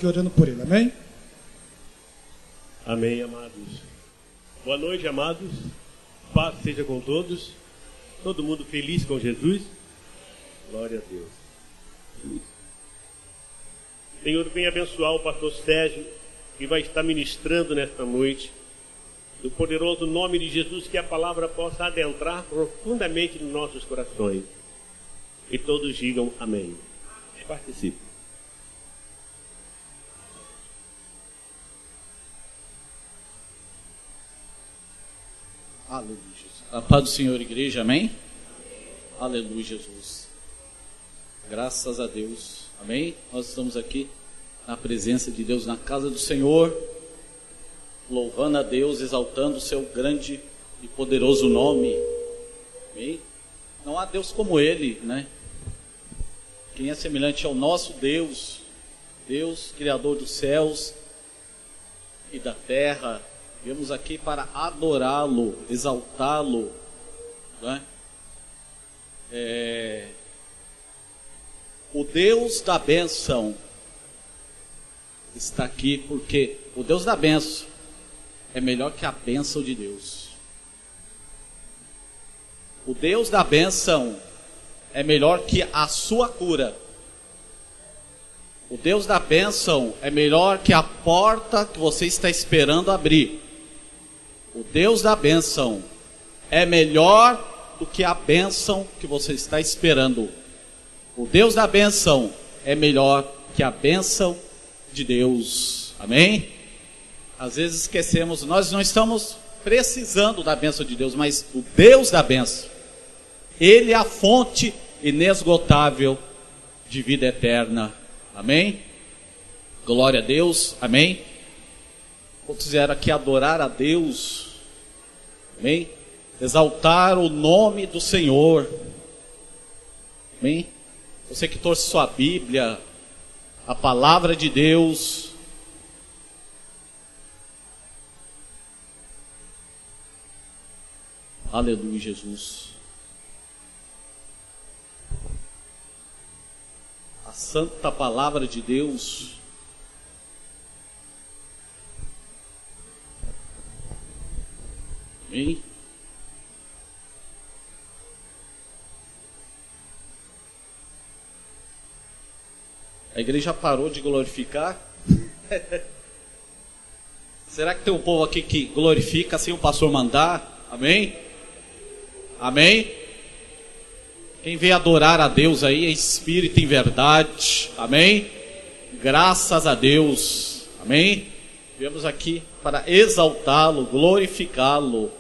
orando por ele. Amém? Amém, amados. Boa noite, amados. Paz seja com todos. Todo mundo feliz com Jesus? Glória a Deus. Senhor, venha abençoar o pastor Sérgio, que vai estar ministrando nesta noite. No poderoso nome de Jesus, que a palavra possa adentrar profundamente nos nossos corações. E todos digam amém. Participe. Aleluia, Jesus. A paz do Senhor, igreja, amém? Aleluia, Jesus. Graças a Deus, amém? Nós estamos aqui na presença de Deus, na casa do Senhor, louvando a Deus, exaltando o seu grande e poderoso nome, amém? Não há Deus como Ele, né? Quem é semelhante ao nosso Deus, Deus, Criador dos céus e da terra. Viemos aqui para adorá-lo, exaltá-lo, né? O Deus da bênção está aqui porque o Deus da bênção é melhor que a bênção de Deus. O Deus da bênção é melhor que a sua cura. O Deus da bênção é melhor que a porta que você está esperando abrir. O Deus da bênção é melhor do que a bênção que você está esperando. O Deus da bênção é melhor que a bênção de Deus. Amém? Às vezes esquecemos, nós não estamos precisando da bênção de Deus, mas o Deus da bênção, Ele é a fonte inesgotável de vida eterna. Amém? Glória a Deus. Amém? Quantos vieram aqui adorar a Deus? Amém? Exaltar o nome do Senhor. Amém? Você que trouxe sua Bíblia, a palavra de Deus. Aleluia, Jesus. A santa palavra de Deus. Amém? A igreja parou de glorificar? Será que tem um povo aqui que glorifica sem o pastor mandar? Amém? Amém? Quem vem adorar a Deus aí é espírito em verdade. Amém? Graças a Deus. Amém? Viemos aqui para exaltá-lo, glorificá-lo.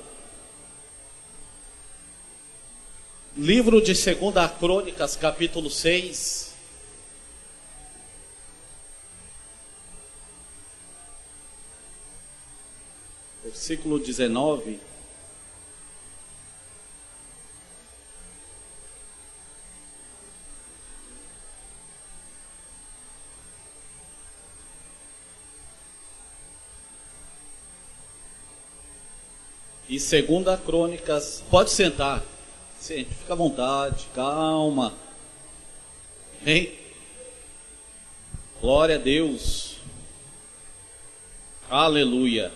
Livro de 2 Crônicas, capítulo 6. Versículo 19. E 2 Crônicas, pode sentar, sente, fica à vontade, calma, hein? Glória a Deus, aleluia.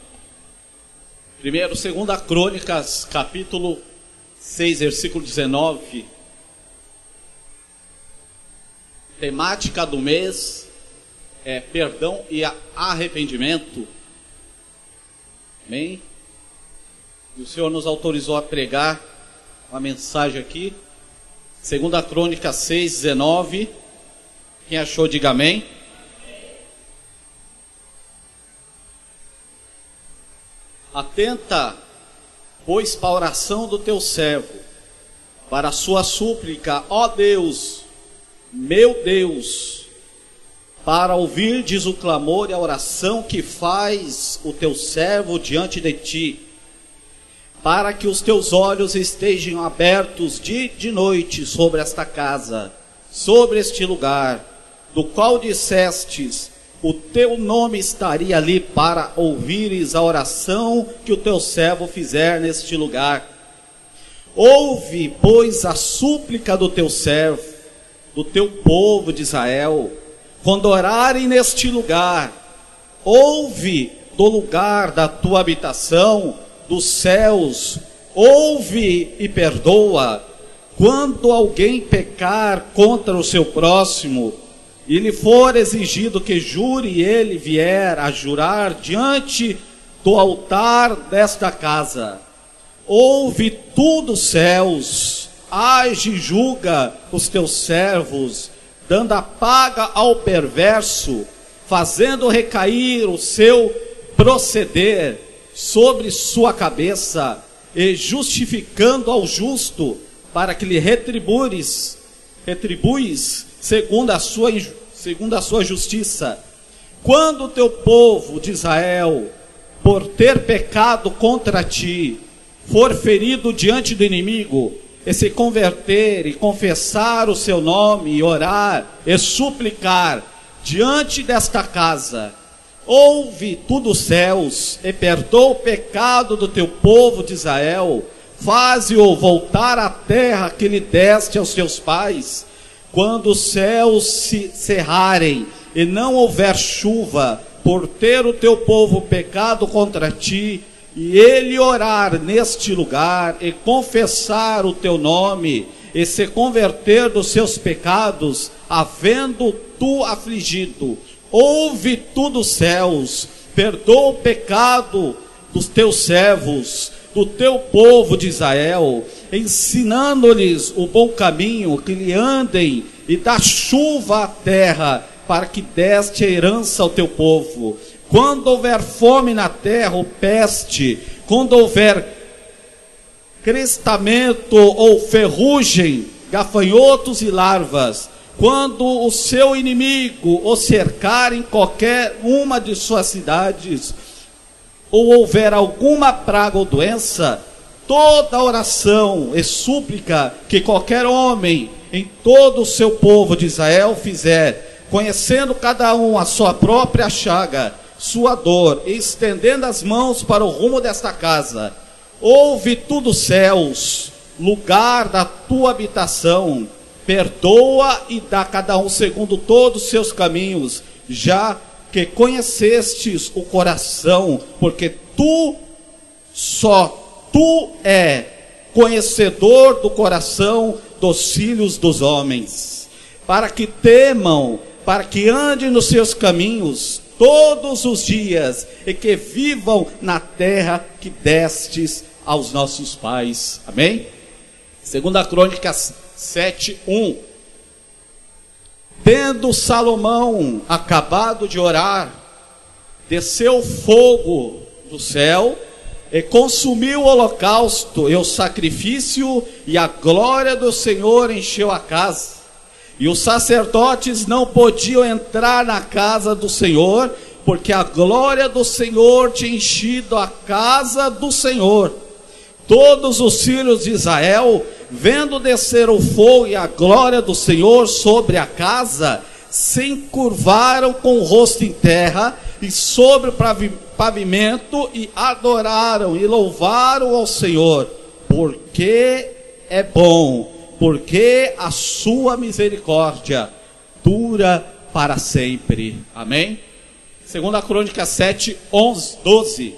Primeiro, 2 Crônicas, capítulo 6, versículo 19, temática do mês é perdão e arrependimento, amém? E o Senhor nos autorizou a pregar uma mensagem aqui. 2 Crônicas 6, 19. Quem achou, diga amém. Atenta, pois, para a oração do teu servo, para a sua súplica, ó Deus, meu Deus, para ouvirdes o clamor e a oração que faz o teu servo diante de ti, para que os teus olhos estejam abertos dia e de noite sobre esta casa, sobre este lugar, do qual dissestes, o teu nome estaria ali para ouvires a oração que o teu servo fizer neste lugar. Ouve, pois, a súplica do teu servo, do teu povo de Israel, quando orarem neste lugar, ouve do lugar da tua habitação, dos céus, ouve e perdoa. Quando alguém pecar contra o seu próximo, e lhe for exigido que jure, e ele vier a jurar diante do altar desta casa, ouve tu dos céus, age e julga os teus servos, dando a paga ao perverso, fazendo recair o seu proceder sobre sua cabeça, e justificando ao justo, para que lhe retribuis segundo a sua justiça. Quando o teu povo de Israel, por ter pecado contra ti, for ferido diante do inimigo, e se converter e confessar o seu nome, e orar e suplicar diante desta casa, ouve tu dos céus e perdoa o pecado do teu povo de Israel, faze-o voltar à terra que lhe deste aos teus pais. Quando os céus se cerrarem e não houver chuva, por ter o teu povo pecado contra ti, e ele orar neste lugar e confessar o teu nome, e se converter dos seus pecados, havendo tu afligido, ouve tu dos céus, perdoa o pecado dos teus servos, do teu povo de Israel, ensinando-lhes o bom caminho, que lhe andem, e dá chuva à terra, para que deste a herança ao teu povo. Quando houver fome na terra, ou peste, quando houver crestamento ou ferrugem, gafanhotos e larvas, quando o seu inimigo o cercar em qualquer uma de suas cidades, ou houver alguma praga ou doença, toda oração e súplica que qualquer homem em todo o seu povo de Israel fizer, conhecendo cada um a sua própria chaga, sua dor, e estendendo as mãos para o rumo desta casa, ouve tu dos céus, lugar da tua habitação, perdoa e dá a cada um segundo todos os seus caminhos, já que conhecestes o coração, porque só tu é conhecedor do coração dos filhos dos homens, para que temam, para que andem nos seus caminhos todos os dias, e que vivam na terra que destes aos nossos pais. Amém? 2 Crônicas 7:1. Tendo Salomão acabado de orar, desceu fogo do céu e consumiu o holocausto e o sacrifício, e a glória do Senhor encheu a casa. E os sacerdotes não podiam entrar na casa do Senhor, porque a glória do Senhor tinha enchido a casa do Senhor. Todos os filhos de Israel, vendo descer o fogo e a glória do Senhor sobre a casa, se encurvaram com o rosto em terra e sobre o pavimento, e adoraram e louvaram ao Senhor, porque é bom, porque a sua misericórdia dura para sempre. Amém? 2 Crônicas 7:12.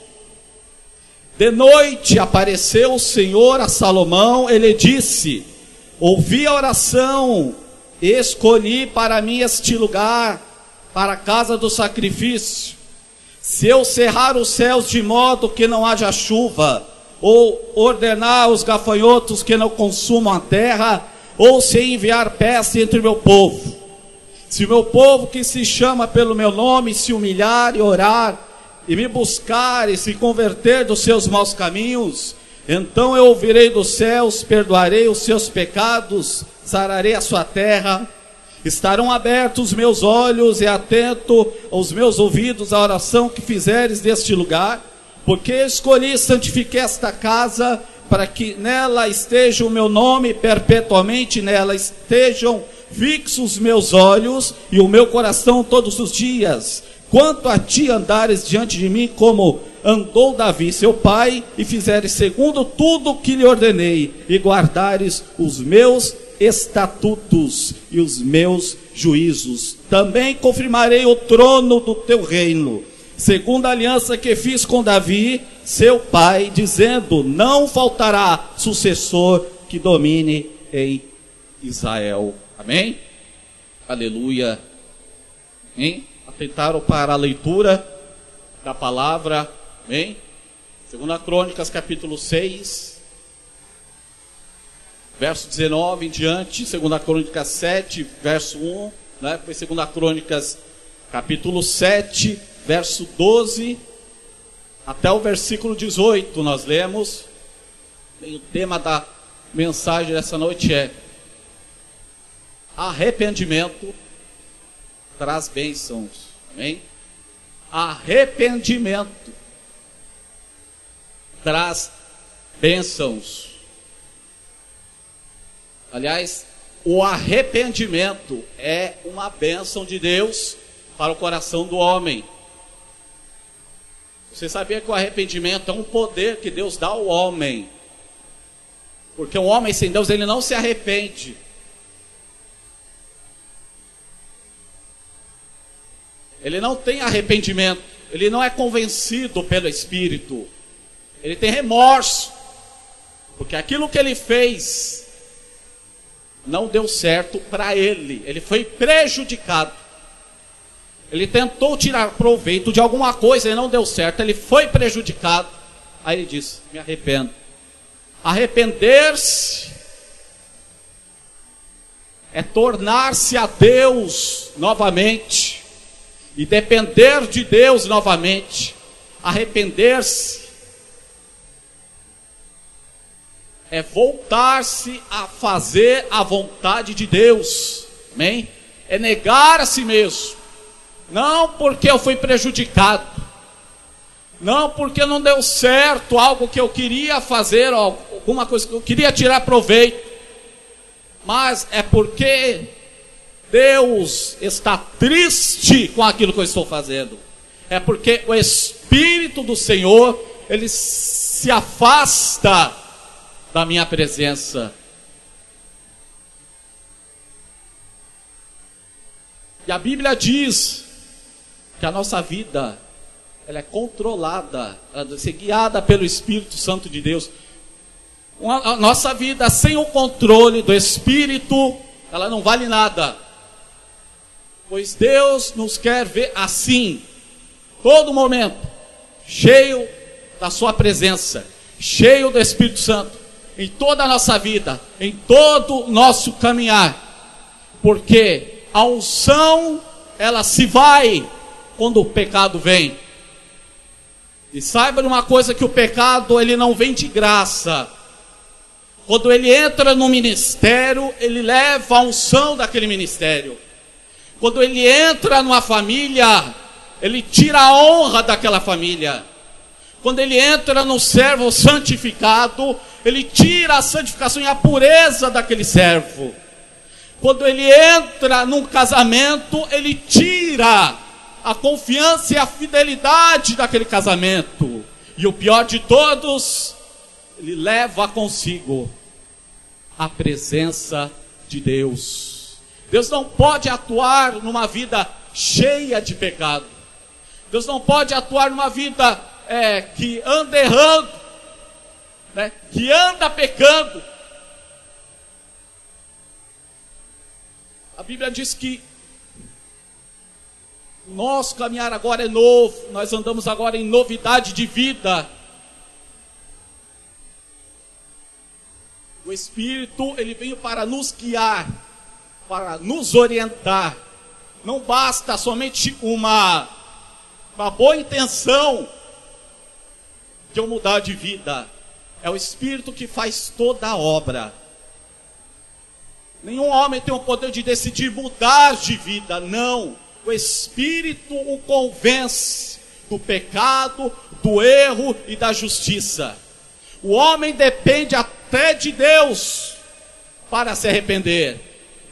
De noite apareceu o Senhor a Salomão, ele disse: ouvi a oração, escolhi para mim este lugar, para a casa do sacrifício. Se eu cerrar os céus de modo que não haja chuva, ou ordenar os gafanhotos que não consumam a terra, ou se enviar peste entre o meu povo, se o meu povo que se chama pelo meu nome se humilhar e orar, e me buscar e se converter dos seus maus caminhos, então eu ouvirei dos céus, perdoarei os seus pecados, sararei a sua terra. Estarão abertos os meus olhos e atento os meus ouvidos à oração que fizeres deste lugar, porque escolhi e santifiquei esta casa, para que nela esteja o meu nome perpetuamente, nela estejam fixos os meus olhos e o meu coração todos os dias. Quanto a ti, andares diante de mim como andou Davi seu pai, e fizeres segundo tudo o que lhe ordenei, e guardares os meus estatutos e os meus juízos. Também confirmarei o trono do teu reino, segundo a aliança que fiz com Davi, seu pai, dizendo: não faltará sucessor que domine em Israel. Amém? Aleluia. Amém? Atentaram para a leitura da palavra. Amém? 2 Crônicas capítulo 6, verso 19 em diante. 2 Crônicas 7, verso 1, né? Depois 2 Crônicas capítulo 7, verso 12 até o versículo 18 nós lemos. E o tema da mensagem dessa noite é: arrependimento traz bênçãos. Amém? Arrependimento traz bênçãos. Aliás, o arrependimento é uma bênção de Deus para o coração do homem. Você sabia que o arrependimento é um poder que Deus dá ao homem? Porque um homem sem Deus, ele não se arrepende. Ele não tem arrependimento. Ele não é convencido pelo Espírito. Ele tem remorso. Porque aquilo que ele fez não deu certo para ele. Ele foi prejudicado. Ele tentou tirar proveito de alguma coisa e não deu certo. Ele foi prejudicado. Aí ele disse: me arrependo. Arrepender-se é tornar-se a Deus novamente e depender de Deus novamente. Arrepender-se é voltar-se a fazer a vontade de Deus. Amém? É negar a si mesmo. Não porque eu fui prejudicado, não porque não deu certo algo que eu queria fazer, alguma coisa que eu queria tirar proveito, mas é porque Deus está triste com aquilo que eu estou fazendo. É porque o Espírito do Senhor, ele se afasta da minha presença. E a Bíblia diz que a nossa vida, ela é controlada, ela deve ser guiada pelo Espírito Santo de Deus. A nossa vida sem o controle do Espírito, ela não vale nada. Pois Deus nos quer ver assim, todo momento, cheio da sua presença, cheio do Espírito Santo, em toda a nossa vida, em todo o nosso caminhar. Porque a unção, ela se vai quando o pecado vem. E saiba de uma coisa, que o pecado, ele não vem de graça. Quando ele entra no ministério, ele leva a unção daquele ministério. Quando ele entra numa família, ele tira a honra daquela família. Quando ele entra no servo santificado, ele tira a santificação e a pureza daquele servo. Quando ele entra num casamento, ele tira a confiança e a fidelidade daquele casamento. E o pior de todos, ele leva consigo a presença de Deus. Deus não pode atuar numa vida cheia de pecado. Deus não pode atuar numa vida que anda errando, né? Que anda pecando. A Bíblia diz que nosso caminhar agora é novo, nós andamos agora em novidade de vida. O Espírito, ele veio para nos guiar, para nos orientar. Não basta somente uma boa intenção de eu mudar de vida. É o Espírito que faz toda a obra. Nenhum homem tem o poder de decidir mudar de vida, não. O Espírito o convence do pecado, do erro e da justiça. O homem depende até de Deus para se arrepender.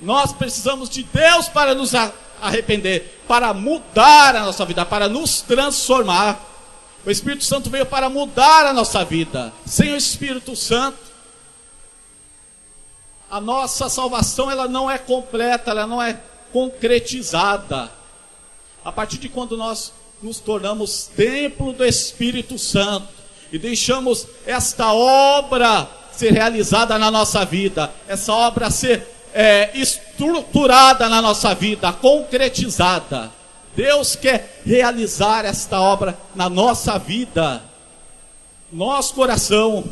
Nós precisamos de Deus para nos arrepender, para mudar a nossa vida, para nos transformar. O Espírito Santo veio para mudar a nossa vida. Sem o Espírito Santo, a nossa salvação ela não é completa, ela não é concretizada. A partir de quando nós nos tornamos templo do Espírito Santo e deixamos esta obra ser realizada na nossa vida, essa obra ser estruturada na nossa vida, concretizada. Deus quer realizar esta obra na nossa vida, nosso coração.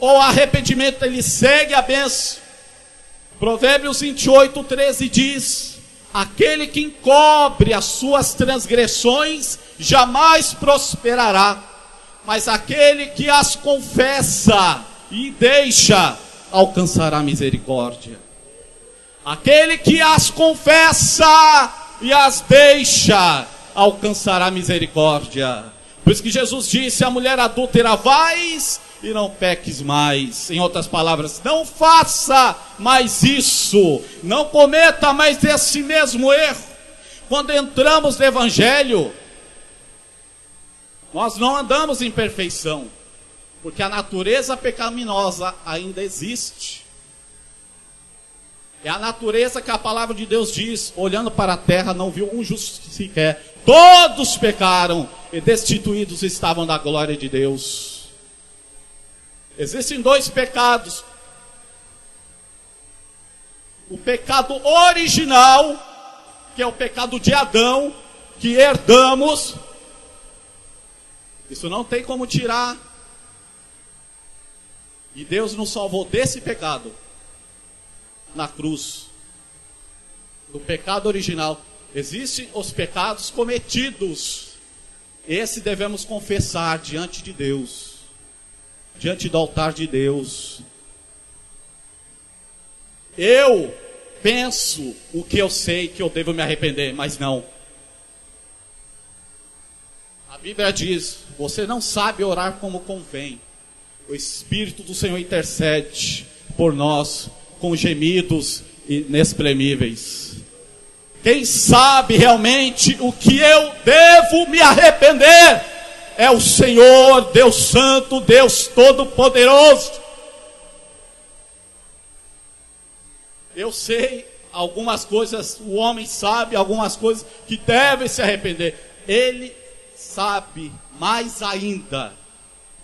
O arrependimento, ele segue a bênção. Provérbios 28, 13 diz: aquele que encobre as suas transgressões jamais prosperará, mas aquele que as confessa e deixa alcançará misericórdia. Aquele que as confessa e as deixa alcançará misericórdia. Por isso que Jesus disse à mulher adúltera: vais e não peques mais. Em outras palavras, não faça mais isso, não cometa mais esse mesmo erro. Quando entramos no Evangelho, nós não andamos em perfeição, porque a natureza pecaminosa ainda existe. É a natureza que a palavra de Deus diz: olhando para a terra não viu um justo sequer, todos pecaram e destituídos estavam da glória de Deus. Existem dois pecados: o pecado original, que é o pecado de Adão, que herdamos. Isso não tem como tirar. E Deus nos salvou desse pecado na cruz, do pecado original. Existem os pecados cometidos. Esse devemos confessar diante de Deus, diante do altar de Deus. Eu penso o que eu sei que eu devo me arrepender, mas não. A Bíblia diz: você não sabe orar como convém. O Espírito do Senhor intercede por nós com gemidos inexprimíveis. Quem sabe realmente o que eu devo me arrepender é o Senhor, Deus Santo, Deus Todo-Poderoso. Eu sei algumas coisas, o homem sabe algumas coisas que deve se arrepender. Ele sabe mais ainda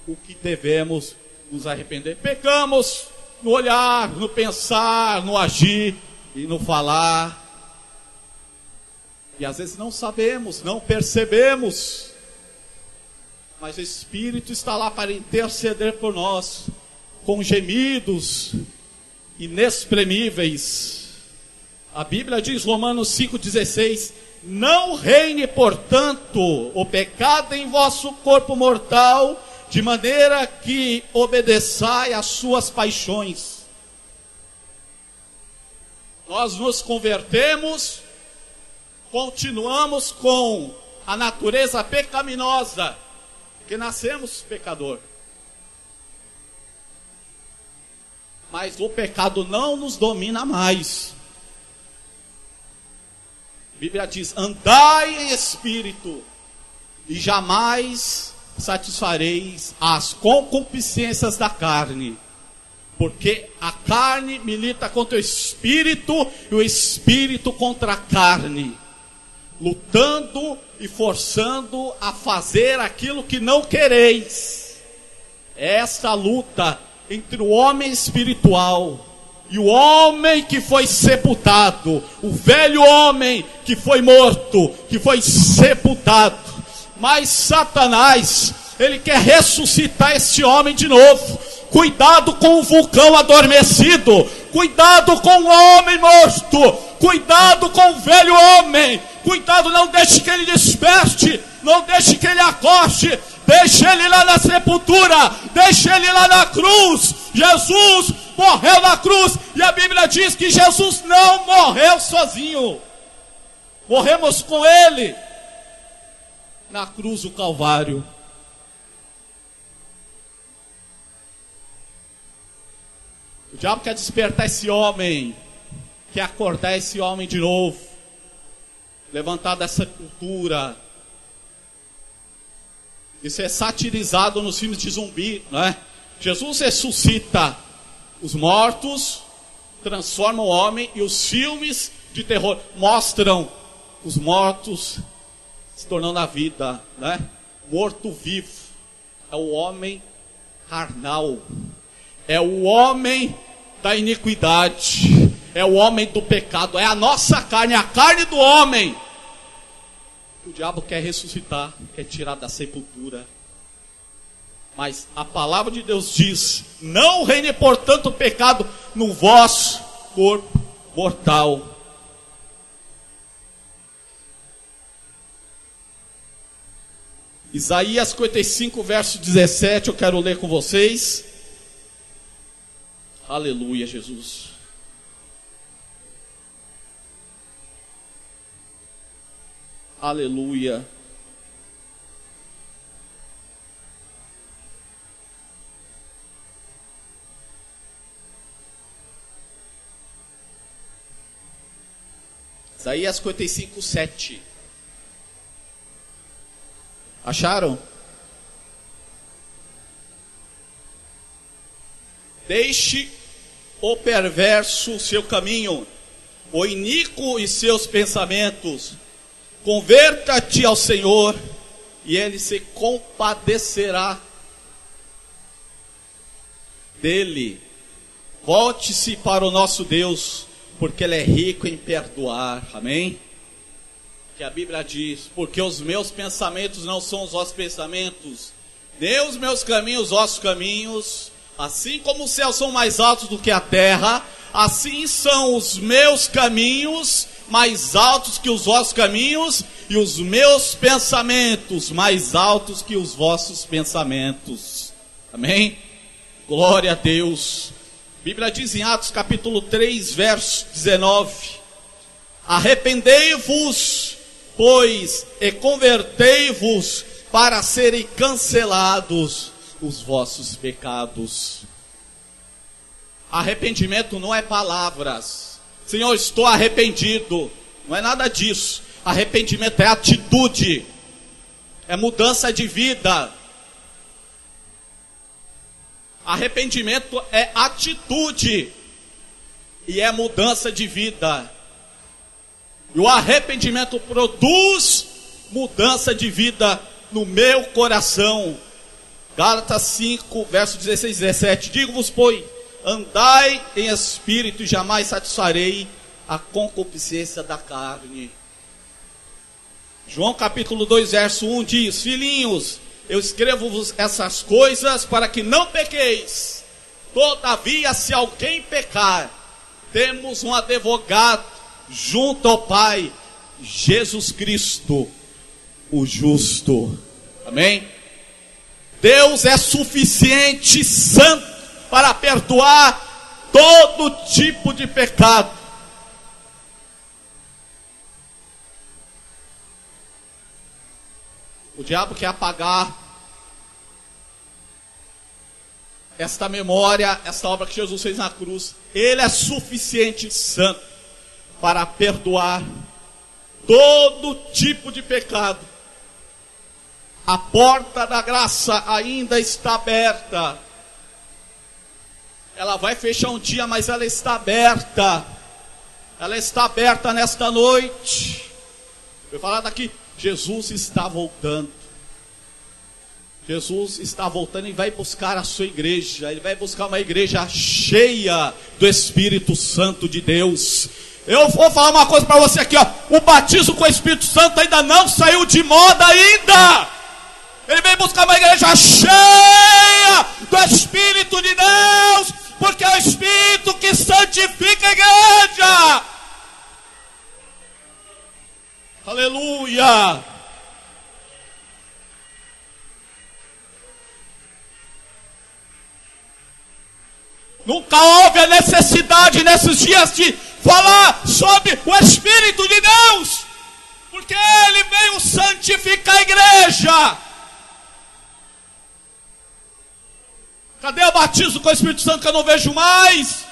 o que devemos nos arrepender. Pecamos no olhar, no pensar, no agir e no falar. E às vezes não sabemos, não percebemos. Mas o Espírito está lá para interceder por nós, com gemidos inexprimíveis. A Bíblia diz, Romanos 5,16: não reine, portanto, o pecado em vosso corpo mortal, de maneira que obedeçai às suas paixões. Nós nos convertemos, continuamos com a natureza pecaminosa, que nascemos pecador. Mas o pecado não nos domina mais. A Bíblia diz: andai em espírito, e jamais satisfareis as concupiscências da carne, porque a carne milita contra o espírito, e o espírito contra a carne, lutando e forçando a fazer aquilo que não quereis. Esta luta entre o homem espiritual e o homem que foi sepultado, o velho homem que foi morto, que foi sepultado. Mas Satanás, ele quer ressuscitar este homem de novo. Cuidado com o vulcão adormecido, cuidado com o homem morto, cuidado com o velho homem, cuidado, não deixe que ele desperte, não deixe que ele acorde, deixe ele lá na sepultura, deixe ele lá na cruz. Jesus morreu na cruz, e a Bíblia diz que Jesus não morreu sozinho, morremos com ele na cruz do Calvário. O diabo quer despertar esse homem, quer acordar esse homem de novo, levantar dessa cultura. Isso é satirizado nos filmes de zumbi, não é? Jesus ressuscita, Os mortos transformam o homem e os filmes de terror mostram os mortos se tornando a vida, né? Morto-vivo é o homem carnal, é o homem da iniquidade, é o homem do pecado, é a nossa carne, a carne do homem. O diabo quer ressuscitar, quer tirar da sepultura. Mas a palavra de Deus diz: não reine portanto o pecado no vosso corpo mortal. Isaías 55, verso 17, eu quero ler com vocês. Aleluia, Jesus. Aleluia. Isaías 55, 7. Acharam? Deixe o perverso seu caminho, o iníquo e seus pensamentos. Converta-te ao Senhor, e Ele se compadecerá dele. Volte-se para o nosso Deus, porque Ele é rico em perdoar. Amém? Que a Bíblia diz: porque os meus pensamentos não são os vossos pensamentos, nem os meus caminhos os vossos caminhos. Assim como os céus são mais altos do que a terra, assim são os meus caminhos mais altos que os vossos caminhos, e os meus pensamentos mais altos que os vossos pensamentos. Amém? Glória a Deus. A Bíblia diz em Atos capítulo 3, verso 19: arrependei-vos, pois, e convertei-vos, para serem cancelados os vossos pecados. Arrependimento não é palavras. Senhor, estou arrependido. Não é nada disso. Arrependimento é atitude, é mudança de vida. Arrependimento é atitude e é mudança de vida. E o arrependimento produz mudança de vida no meu coração. Gálatas 5, verso 16 e 17. Digo-vos, pois, andai em espírito e jamais satisfarei a concupiscência da carne. João capítulo 2, verso 1 diz: filhinhos, eu escrevo-vos essas coisas para que não pequeis. Todavia, se alguém pecar, temos um advogado junto ao Pai, Jesus Cristo, o justo. Amém? Deus é suficiente, santo, para perdoar todo tipo de pecado. O diabo quer apagar esta memória, esta obra que Jesus fez na cruz. Ele é suficiente, santo, para perdoar todo tipo de pecado. A porta da graça ainda está aberta. Ela vai fechar um dia, mas ela está aberta. Ela está aberta nesta noite. Eu vou falar daqui. Jesus está voltando. Jesus está voltando e vai buscar a sua igreja. Ele vai buscar uma igreja cheia do Espírito Santo de Deus. Eu vou falar uma coisa para você aqui, ó. O batismo com o Espírito Santo ainda não saiu de moda ainda. Ele vem buscar uma igreja cheia do Espírito de Deus, porque é o Espírito que santifica a igreja. Aleluia. Nunca houve a necessidade nesses dias de falar sobre o Espírito de Deus, porque Ele veio santificar a igreja. Cadê o batismo com o Espírito Santo que eu não vejo mais?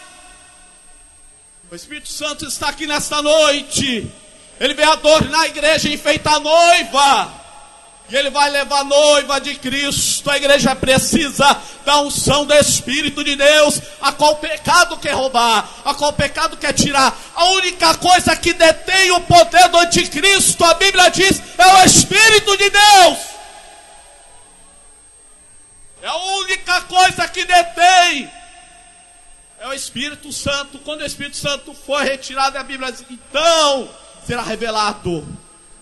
O Espírito Santo está aqui nesta noite. Ele veio adornar a igreja e enfeitar a noiva. E Ele vai levar a noiva de Cristo. A igreja precisa da unção do Espírito de Deus. A qual o pecado quer roubar, a qual o pecado quer tirar. A única coisa que detém o poder do anticristo, a Bíblia diz, é o Espírito de Deus. É a única coisa que detém. É o Espírito Santo. Quando o Espírito Santo for retirado, a Bíblia diz, então será revelado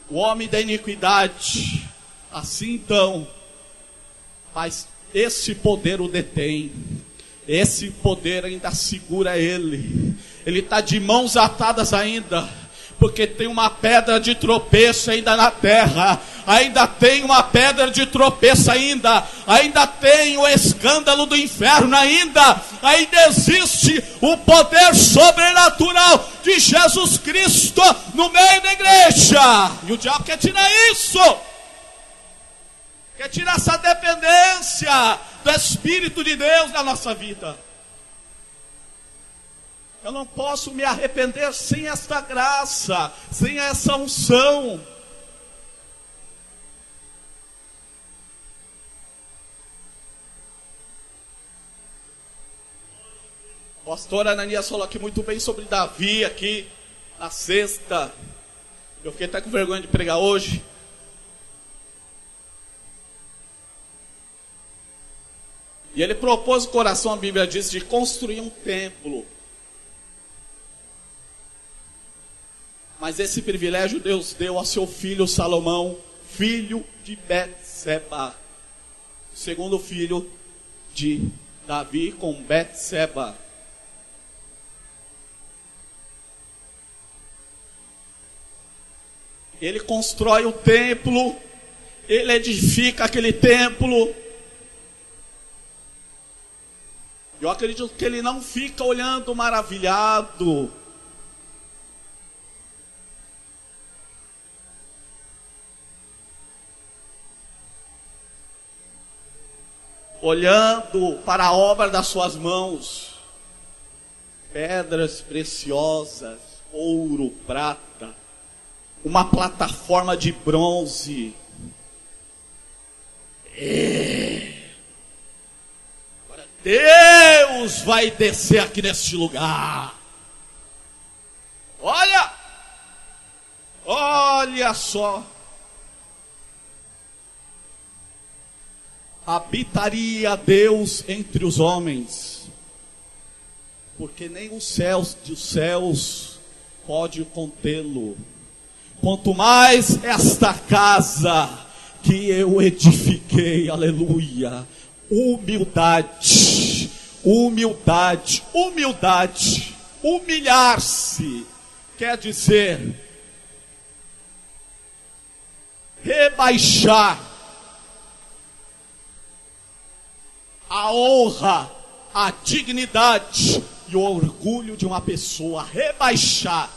o homem da iniquidade. Assim então, mas esse poder o detém, esse poder ainda segura ele está de mãos atadas ainda, porque tem uma pedra de tropeço ainda na terra, ainda tem uma pedra de tropeço ainda tem o escândalo do inferno ainda existe o poder sobrenatural de Jesus Cristo no meio da igreja, e o diabo quer tirar isso. Quer tirar essa dependência do Espírito de Deus na nossa vida. Eu não posso me arrepender sem esta graça, sem essa unção. O pastor Ananias falou aqui muito bem sobre Davi aqui na sexta. Eu fiquei até com vergonha de pregar hoje. E ele propôs o coração, a Bíblia diz, de construir um templo. Mas esse privilégio Deus deu ao seu filho Salomão, filho de Betseba, segundo filho de Davi com Betseba. Ele constrói o templo, ele edifica aquele templo. Eu acredito que ele não fica olhando maravilhado. Olhando para a obra das suas mãos. Pedras preciosas, ouro, prata. Uma plataforma de bronze. Deus vai descer aqui neste lugar. Olha só. Habitaria Deus entre os homens, porque nem os céus dos céus pode contê-lo. Quanto mais esta casa que eu edifiquei, aleluia. Humildade, humilhar-se, quer dizer, rebaixar a honra, a dignidade e o orgulho de uma pessoa, rebaixar,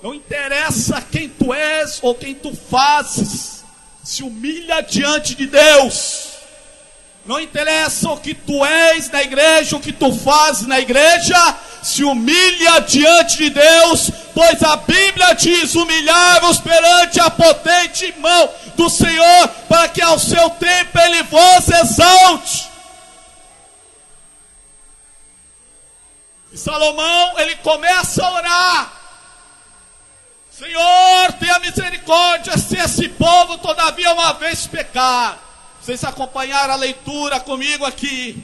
não interessa quem tu és ou quem tu fazes, se humilha diante de Deus. Não interessa o que tu és na igreja, o que tu fazes na igreja, se humilha diante de Deus, pois a Bíblia diz, humilhai-vos perante a potente mão do Senhor, para que ao seu tempo Ele vos exalte. E Salomão, ele começa a orar, Senhor, tenha misericórdia, se esse povo todavia uma vez pecar. Vocês acompanharam a leitura comigo aqui.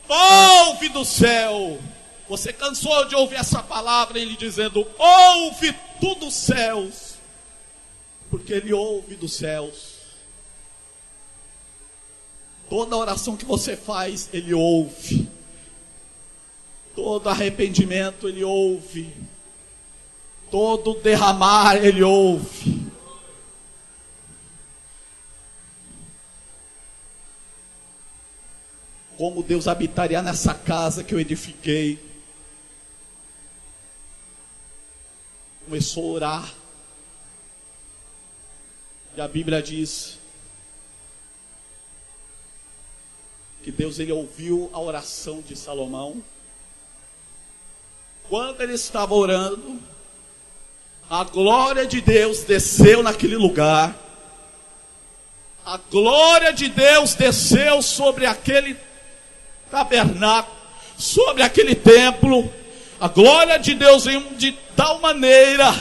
Ouve do céu. Você cansou de ouvir essa palavra, ele dizendo, ouve tu dos céus. Porque ele ouve dos céus. Toda oração que você faz, ele ouve. Todo arrependimento, ele ouve. Todo derramar, ele ouve. Como Deus habitaria nessa casa que eu edifiquei. Começou a orar. E a Bíblia diz que Deus, ele ouviu a oração de Salomão. Quando ele estava orando, a glória de Deus desceu naquele lugar. a glória de Deus desceu sobre aquele tabernáculo, sobre aquele templo. A glória de Deus veio de tal maneira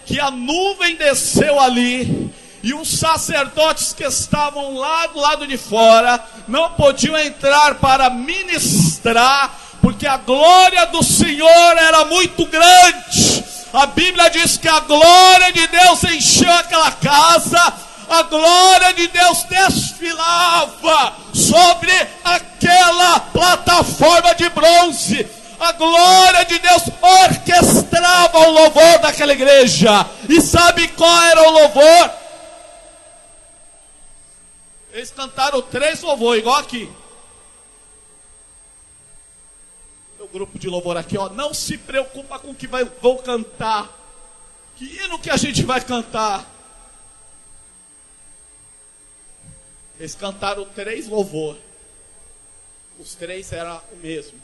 que a nuvem desceu ali, e os sacerdotes que estavam lá do lado de fora não podiam entrar para ministrar, porque a glória do Senhor era muito grande. A Bíblia diz que a glória de Deus encheu aquela casa, a glória de Deus desfilava sobre aquela plataforma de bronze. A glória de Deus orquestrava o louvor daquela igreja. E sabe qual era o louvor? Eles cantaram 3 louvores, igual aqui. O grupo de louvor aqui, ó, não se preocupa com o que vão cantar. Que hino que a gente vai cantar? Eles cantaram 3 louvores. Os 3 eram o mesmo.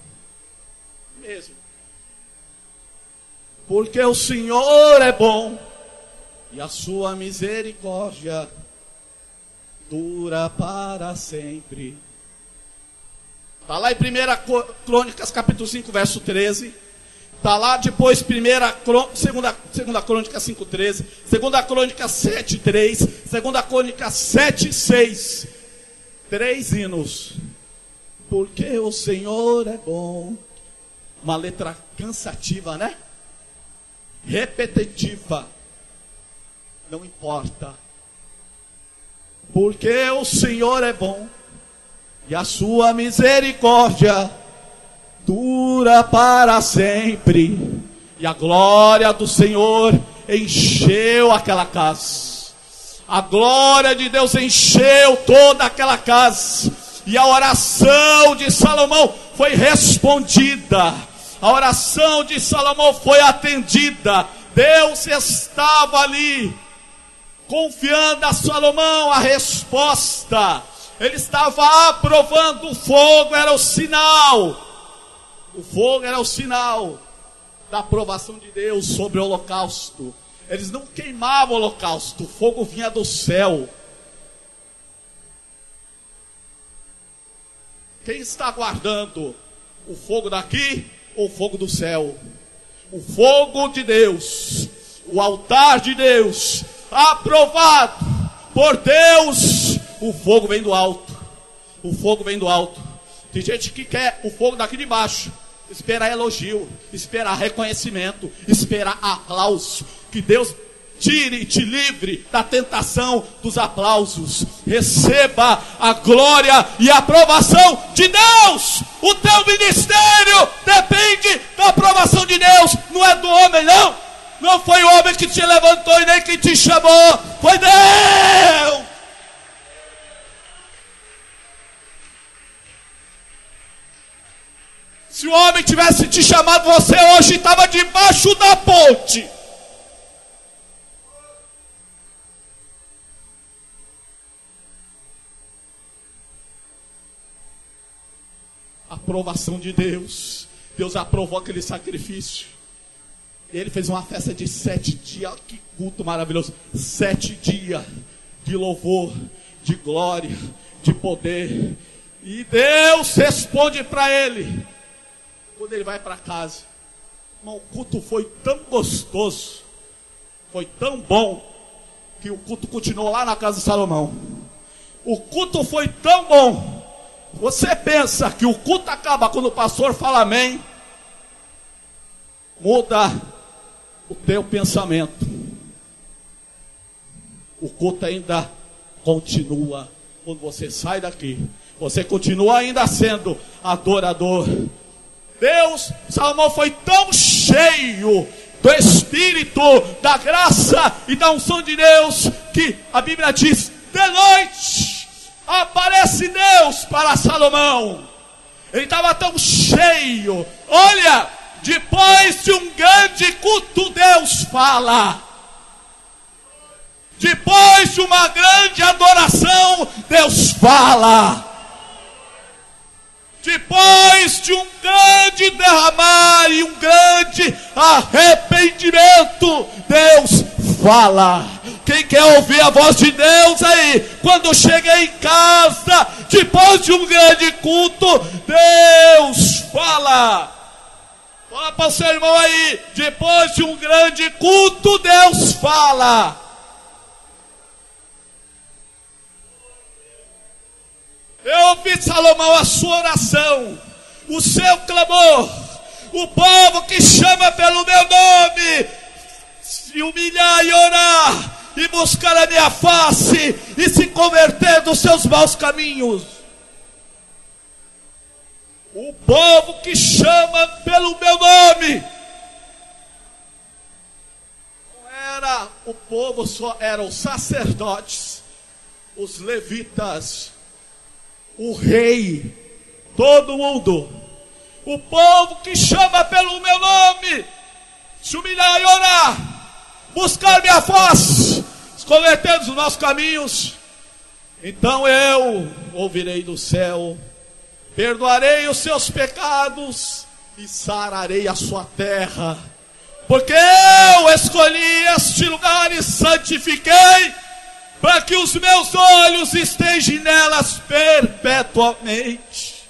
Porque o Senhor é bom e a sua misericórdia dura para sempre. Está lá em 1 Crônicas capítulo 5 verso 13. Está lá depois 2 Crônicas 5, 13. 2 Crônicas 7, 3. 2 Crônicas 7, 6. 3 hinos. Porque o Senhor é bom. Uma letra cansativa, né? Repetitiva. Não importa. Porque o Senhor é bom e a sua misericórdia dura para sempre. E a glória do Senhor encheu aquela casa. A glória de Deus encheu toda aquela casa. E a oração de Salomão foi respondida. A oração de Salomão foi atendida. Deus estava ali confiando a Salomão a resposta. Ele estava aprovando. O fogo era o sinal. O fogo era o sinal da aprovação de Deus sobre o holocausto. Eles não queimavam o holocausto. O fogo vinha do céu. Quem está guardando o fogo daqui ou o fogo do céu? O fogo de Deus, o altar de Deus, aprovado por Deus. O fogo vem do alto. O fogo vem do alto. Tem gente que quer o fogo daqui de baixo, esperar elogio, esperar reconhecimento, esperar aplauso. Que Deus tire e te livre da tentação dos aplausos. Receba a glória e a aprovação de Deus. O teu ministério depende da aprovação de Deus. Não é do homem, não. Não foi o homem que te levantou e nem que te chamou. Foi Deus. Se o homem tivesse te chamado, você hoje estava debaixo da ponte. Aprovação de Deus. Deus aprovou aquele sacrifício. Ele fez uma festa de 7 dias. Que culto maravilhoso. 7 dias de louvor, de glória, de poder. E Deus responde para ele quando ele vai para casa. Irmão, o culto foi tão gostoso, foi tão bom, que o culto continuou lá na casa de Salomão. O culto foi tão bom. Você pensa que o culto acaba quando o pastor fala amém? Muda o teu pensamento. O culto ainda continua. Quando você sai daqui, você continua ainda sendo adorador. Deus, Salomão foi tão cheio do Espírito, da graça e da unção de Deus, que a Bíblia diz, de noite aparece Deus para Salomão. Ele estava tão cheio. Olha, depois de um grande culto, Deus fala. Depois de uma grande adoração, Deus fala. Depois de um grande derramar e um grande arrependimento, Deus fala. Quem quer ouvir a voz de Deus aí? Quando chega em casa, depois de um grande culto, Deus fala. Fala para o seu irmão aí, depois de um grande culto, Deus fala. Eu ouvi, Salomão, a sua oração, o seu clamor. O povo que chama pelo meu nome, se humilhar e orar, e buscar a minha face, e se converter dos seus maus caminhos. O povo que chama pelo meu nome. Não era o povo só, eram os sacerdotes, os levitas, o rei, todo mundo. O povo que chama pelo meu nome, se humilhar e orar, buscar minha face, se converter dos nossos caminhos, então eu ouvirei do céu, perdoarei os seus pecados e sararei a sua terra, porque eu escolhi este lugar e santifiquei, para que os meus olhos estejam nelas perpetuamente.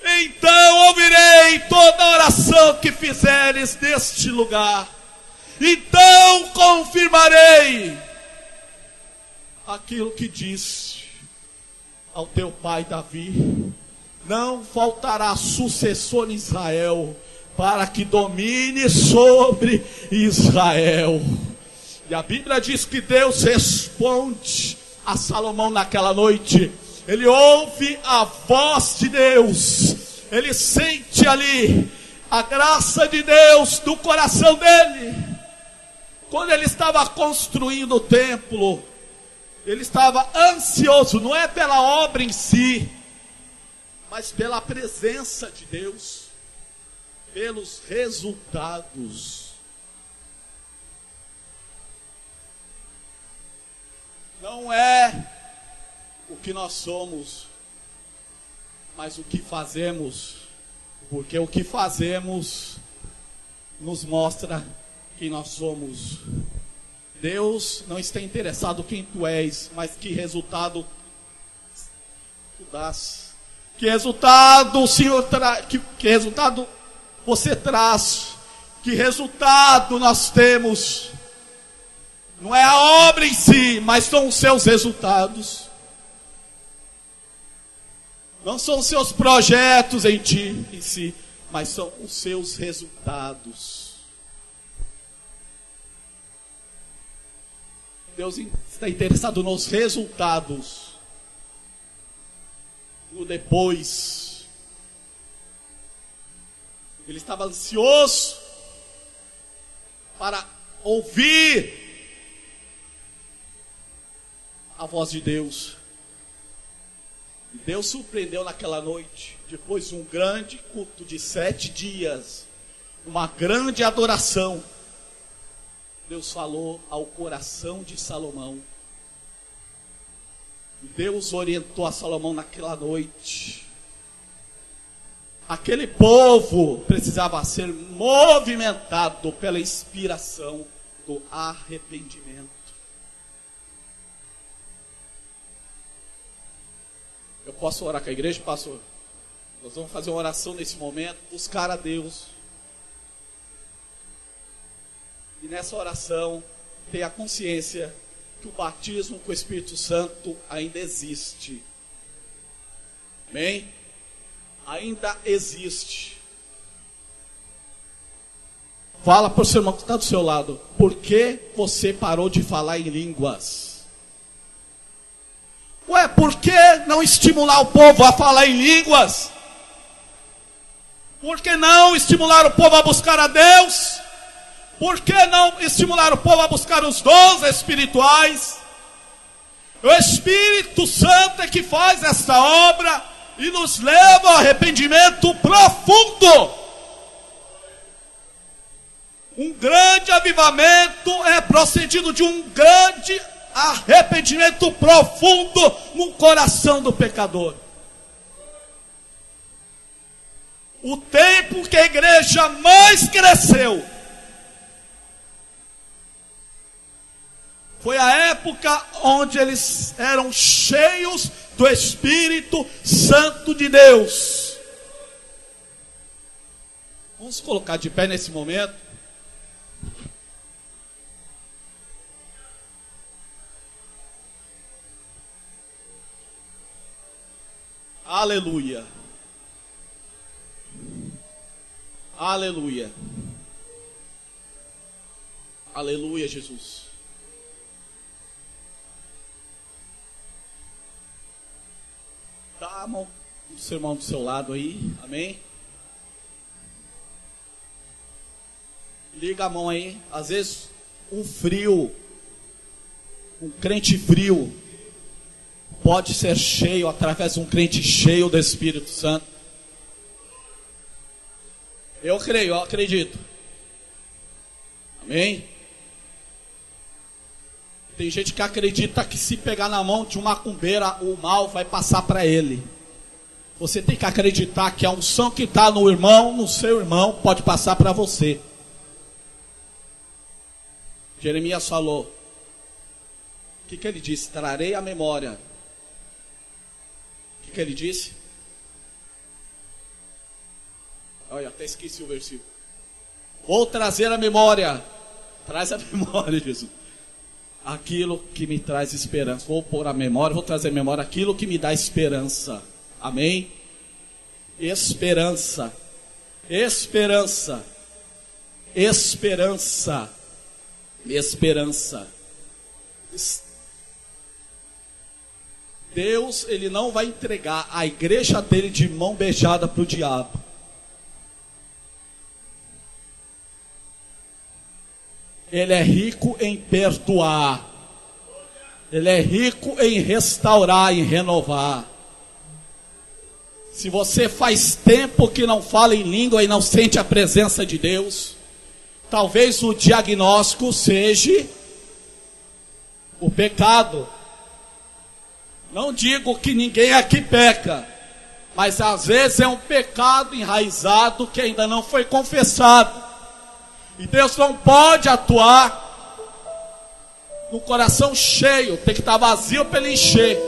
Então ouvirei toda oração que fizeres neste lugar. Então confirmarei aquilo que disse ao teu pai Davi: não faltará sucessor em Israel, para que domine sobre Israel. E a Bíblia diz que Deus responde a Salomão naquela noite. Ele ouve a voz de Deus, ele sente ali a graça de Deus no coração dele. Quando ele estava construindo o templo, ele estava ansioso, não é pela obra em si, mas pela presença de Deus, pelos resultados. Não é o que nós somos, mas o que fazemos, porque o que fazemos nos mostra quem nós somos. Deus não está interessado em quem tu és, mas que resultado tu dás. Que resultado o Senhor traz, que resultado você traz, que resultado nós temos. Não é a obra em si, mas são os seus resultados. Não são os seus projetos em ti, em si, mas são os seus resultados. Deus está interessado nos resultados, no depois. Ele estava ansioso para ouvir a voz de Deus. Deus surpreendeu naquela noite, depois de um grande culto de 7 dias, uma grande adoração. Deus falou ao coração de Salomão. Deus orientou a Salomão naquela noite. Aquele povo precisava ser movimentado pela inspiração do arrependimento. Eu posso orar com a igreja, pastor? Nós vamos fazer uma oração nesse momento, buscar a Deus. E nessa oração, ter a consciência que o batismo com o Espírito Santo ainda existe. Amém? Ainda existe. Fala para o seu irmão que está do seu lado: por que você parou de falar em línguas? Ué, por que não estimular o povo a falar em línguas? Por que não estimular o povo a buscar a Deus? Por que não estimular o povo a buscar os dons espirituais? O Espírito Santo é que faz esta obra e nos leva ao arrependimento profundo. Um grande avivamento é procedido de um grande arrependimento profundo no coração do pecador. O tempo que a igreja mais cresceu Foi a época onde eles eram cheios do Espírito Santo de Deus. Vamos colocar de pé nesse momento. Aleluia. Aleluia. Aleluia, Jesus. Dá a mão do seu irmão do seu lado aí. Amém? Liga a mão aí. Às vezes um crente frio pode ser cheio através de um crente cheio do Espírito Santo. Eu creio, eu acredito. Amém? Tem gente que acredita que se pegar na mão de um macumbeira, o mal vai passar para ele. Você tem que acreditar que a unção que está no irmão, no seu irmão, pode passar para você. Jeremias falou. O que ele disse? Trarei a memória. O que ele disse? Olha, até esqueci o versículo. Vou trazer a memória. Traz a memória, Jesus. Aquilo que me traz esperança. Vou pôr a memória, vou trazer a memória aquilo que me dá esperança. Amém? Esperança. Esperança. Esperança. Esperança. Deus, Ele não vai entregar a igreja dele de mão beijada para o diabo. Ele é rico em perdoar. Ele é rico em restaurar, em renovar. Se você faz tempo que não fala em língua e não sente a presença de Deus, talvez o diagnóstico seja o pecado. Não digo que ninguém aqui peca, mas às vezes é um pecado enraizado que ainda não foi confessado. E Deus não pode atuar no coração cheio, tem que estar vazio para ele encher.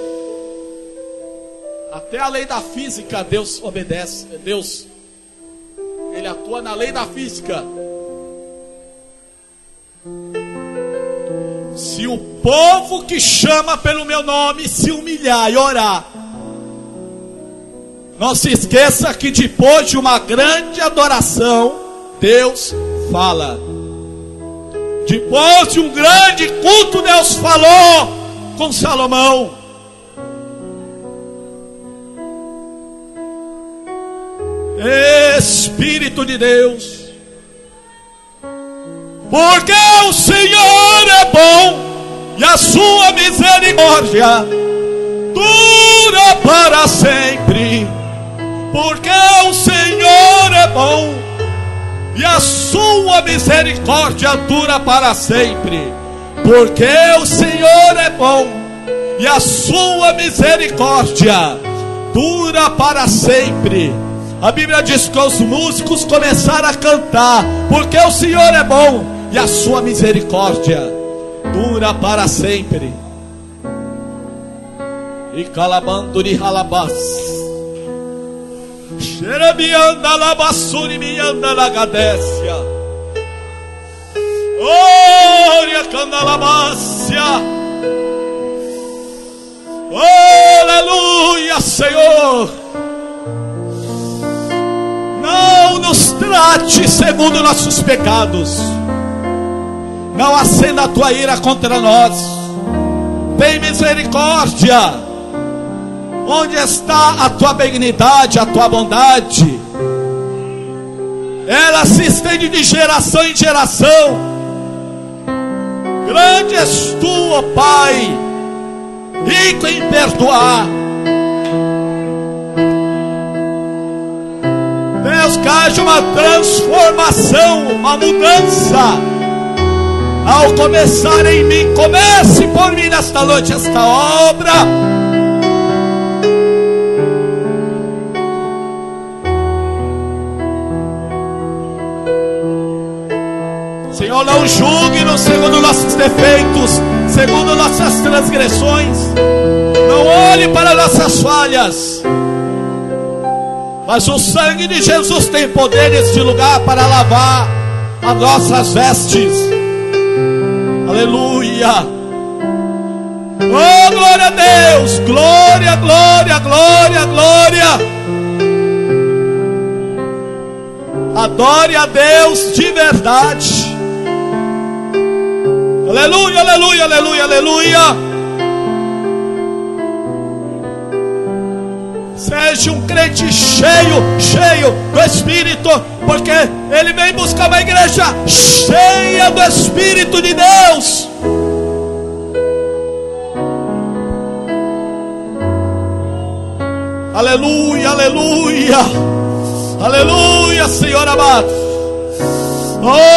Até a lei da física Deus obedece. Deus, Ele atua na lei da física. Se o povo que chama pelo meu nome se humilhar e orar, não se esqueça que depois de uma grande adoração, Deus fala. Depois de um grande culto, Deus falou com Salomão. Espírito de Deus, porque o Senhor é bom e a sua misericórdia dura para sempre. Porque o Senhor é bom e a sua misericórdia dura para sempre. Porque o Senhor é bom e a sua misericórdia dura para sempre. A Bíblia diz que os músicos começaram a cantar, porque o Senhor é bom e a sua misericórdia dura para sempre. E calabanduri halabas, xerebianda labassuri mianda lagadécia, oria candalabácia. Aleluia, Senhor. Não nos trate segundo nossos pecados. Não acenda a tua ira contra nós. Tem misericórdia. Onde está a tua benignidade, a tua bondade? Ela se estende de geração em geração. Grande és tu, ó Pai, rico em perdoar. Deus, que haja uma transformação, uma mudança ao começar em mim. Comece por mim nesta noite esta obra. Senhor, não julgue-nos segundo nossos defeitos, segundo nossas transgressões. Não olhe para nossas falhas, mas o sangue de Jesus tem poder neste lugar para lavar as nossas vestes. Aleluia. Oh, glória a Deus. Glória, glória, glória, glória. Adore a Deus de verdade. Aleluia, aleluia, aleluia, aleluia. Seja um crente cheio do Espírito, porque Ele vem buscar uma igreja cheia do Espírito de Deus. Aleluia, aleluia, aleluia, Senhor amado. Oh,